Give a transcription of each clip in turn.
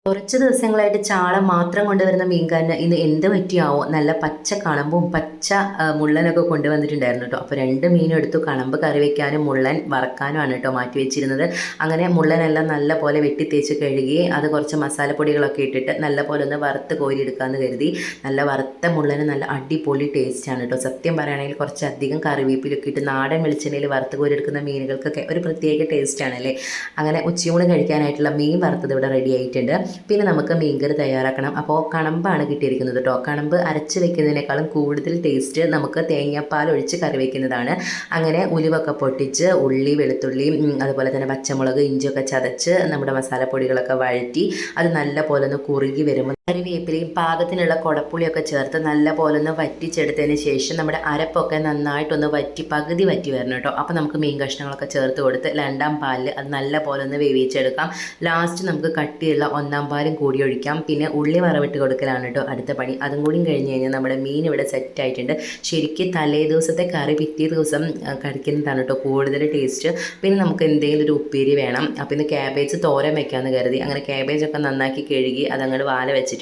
കുറച്ച് ദിവസങ്ങളായിട്ട് ചാള മാത്രം കൊണ്ടുവരുന്ന മീൻകാരന് ഇന്ന് എന്ത് പറ്റിയാവോ നല്ല പച്ച കണമ്പും പച്ച മുള്ളനൊക്കെ കൊണ്ടുവന്നിട്ടുണ്ടായിരുന്നു കേട്ടോ. അപ്പോൾ രണ്ട് മീനും എടുത്തു. കണമ്പ് കറി വയ്ക്കാനും മുള്ളൻ വറക്കാനുമാണ് കേട്ടോ മാറ്റി വെച്ചിരുന്നത്. അങ്ങനെ മുള്ളനെല്ലാം നല്ല പോലെ വെട്ടി തേച്ച് കഴുകി അത് കുറച്ച് മസാലപ്പൊടികളൊക്കെ ഇട്ടിട്ട് നല്ല പോലെ ഒന്ന് വറുത്ത് കോരിയെടുക്കാമെന്ന് കരുതി. നല്ല വറുത്ത മുള്ളന് നല്ല അടിപൊളി ടേസ്റ്റാണ് കേട്ടോ. സത്യം പറയുകയാണെങ്കിൽ കുറച്ചധികം കറിവേപ്പിലൊക്കെ ഇട്ട് നാടൻ വെളിച്ചെണ്ണയിൽ വറുത്ത് കോരിയെടുക്കുന്ന മീനുകൾക്കൊക്കെ ഒരു പ്രത്യേക ടേസ്റ്റാണല്ലേ. അങ്ങനെ ഉച്ചയൂണ് കഴിക്കാനായിട്ടുള്ള മീൻ വറുത്തത് ഇവിടെ റെഡി ആയിട്ടുണ്ട്. പിന്നെ നമുക്ക് മീൻകറി തയ്യാറാക്കണം. അപ്പോൾ കണമ്പാണ് കിട്ടിയിരിക്കുന്നത് കേട്ടോ. കണമ്പ് അരച്ച് വെക്കുന്നതിനേക്കാളും കൂടുതൽ ടേസ്റ്റ് നമുക്ക് തേങ്ങാപ്പാൽ ഒഴിച്ച് കറി വയ്ക്കുന്നതാണ്. അങ്ങനെ ഉലുവൊക്കെ പൊട്ടിച്ച് ഉള്ളി വെളുത്തുള്ളി അതുപോലെ തന്നെ പച്ചമുളക് ഇഞ്ചിയൊക്കെ ചതച്ച് നമ്മുടെ മസാലപ്പൊടികളൊക്കെ വഴറ്റി അത് നല്ല പോലെ ഒന്ന് കുറുകി വരുമ്പോൾ കറിവേപ്പിലയും പാകത്തിനുള്ള കുടപ്പുളിയൊക്കെ ചേർത്ത് നല്ല പോലെ ഒന്ന് വറ്റിച്ചെടുത്തതിന് ശേഷം നമ്മുടെ അരപ്പൊക്കെ നന്നായിട്ടൊന്ന് പകുതി വറ്റി വരണം കേട്ടോ. അപ്പോൾ നമുക്ക് മീൻ കഷ്ണങ്ങളൊക്കെ ചേർത്ത് കൊടുത്ത് രണ്ടാം പാലിൽ അത് നല്ല പോലെ ഒന്ന് വേവിച്ചെടുക്കാം. ലാസ്റ്റ് നമുക്ക് കട്ടിയുള്ള ഒന്നാം പാലും കൂടി ഒഴിക്കാം. പിന്നെ ഉള്ളി വറവിട്ട് കൊടുക്കലാണ് കേട്ടോ അടുത്ത പണി. അതും കൂടി കഴിഞ്ഞ് കഴിഞ്ഞാൽ നമ്മുടെ മീൻ ഇവിടെ സെറ്റ് ആയിട്ടുണ്ട്. ശരിക്കും തലേ ദിവസത്തെ കറി പിറ്റേ ദിവസം കഴിക്കുന്നതാണ് കേട്ടോ കൂടുതൽ ടേസ്റ്റ്. പിന്നെ നമുക്ക് എന്തെങ്കിലും ഒരു ഉപ്പേരി വേണം. അപ്പോൾ ഇന്ന് ക്യാബേജ് തോരൻ വെക്കാമെന്ന് കരുതി. അങ്ങനെ ക്യാബേജൊക്കെ നന്നാക്കി കഴുകി അതങ്ങോട്ട് വാല വെച്ചിട്ടുണ്ട്.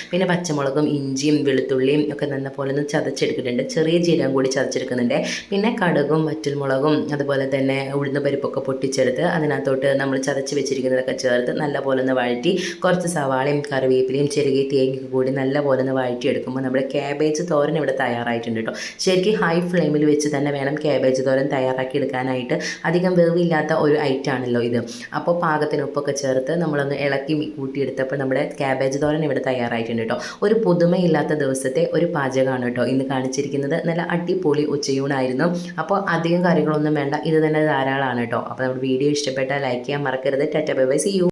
പിന്നെ പച്ചമുളകും ഇഞ്ചിയും വെളുത്തുള്ളിയും ഒക്കെ നല്ല പോലെ ഒന്ന് ചതച്ചെടുക്കുന്നുണ്ട്. ചെറിയ ജീരകം കൂടി ചതച്ചെടുക്കുന്നുണ്ട്. പിന്നെ കടുകും വറ്റൽമുളകും അതുപോലെ തന്നെ ഉഴുന്ന് പരിപ്പൊക്കെ പൊട്ടിച്ചെടുത്ത് അതിനകത്തോട്ട് നമ്മൾ ചതച്ച് വെച്ചിരിക്കുന്നതൊക്കെ ചേർത്ത് നല്ല പോലെ ഒന്ന് വഴറ്റി കുറച്ച് സവാളയും കറിവേപ്പിലയും ചെറുകിയ തേങ്ങയൊക്കെ കൂടി നല്ല പോലെ ഒന്ന് വഴറ്റിയെടുക്കുമ്പോൾ നമ്മുടെ ക്യാബേജ് തോരൻ ഇവിടെ തയ്യാറായിട്ടുണ്ട് കേട്ടോ. ശരിക്കും ഹൈ ഫ്ലെയിമിൽ വെച്ച് തന്നെ വേണം ക്യാബേജ് തോരൻ തയ്യാറാക്കി എടുക്കാനായിട്ട്. അധികം വേവില്ലാത്ത ഒരു ഐറ്റം ആണല്ലോ ഇത്. അപ്പോൾ പാകത്തിന് ഉപ്പൊക്കെ ചേർത്ത് നമ്മളൊന്ന് ഇളക്കി കൂട്ടിയെടുത്തപ്പോൾ നമ്മുടെ ക്യാബേജ് തോരൻ ഇവിടെ തയ്യാറായിട്ടുണ്ട് കേട്ടോ. ഒരു പുതുമയില്ലാത്ത ദിവസത്തെ ഒരു പാചകമാണ് കേട്ടോ ഇന്ന് കാണിച്ചിരിക്കുന്നത്. നല്ല അടിപൊളി ഉച്ചയൂണായിരുന്നു. അപ്പോൾ അധികം കറികളൊന്നും വേണ്ട, ഇത് തന്നെ ധാരാളമാണ് കേട്ടോ. അപ്പോൾ നമ്മുടെ വീഡിയോ ഇഷ്ടപ്പെട്ടാൽ ലൈക്ക് ചെയ്യാൻ മറക്കരുത്. Tata bye bye, see U.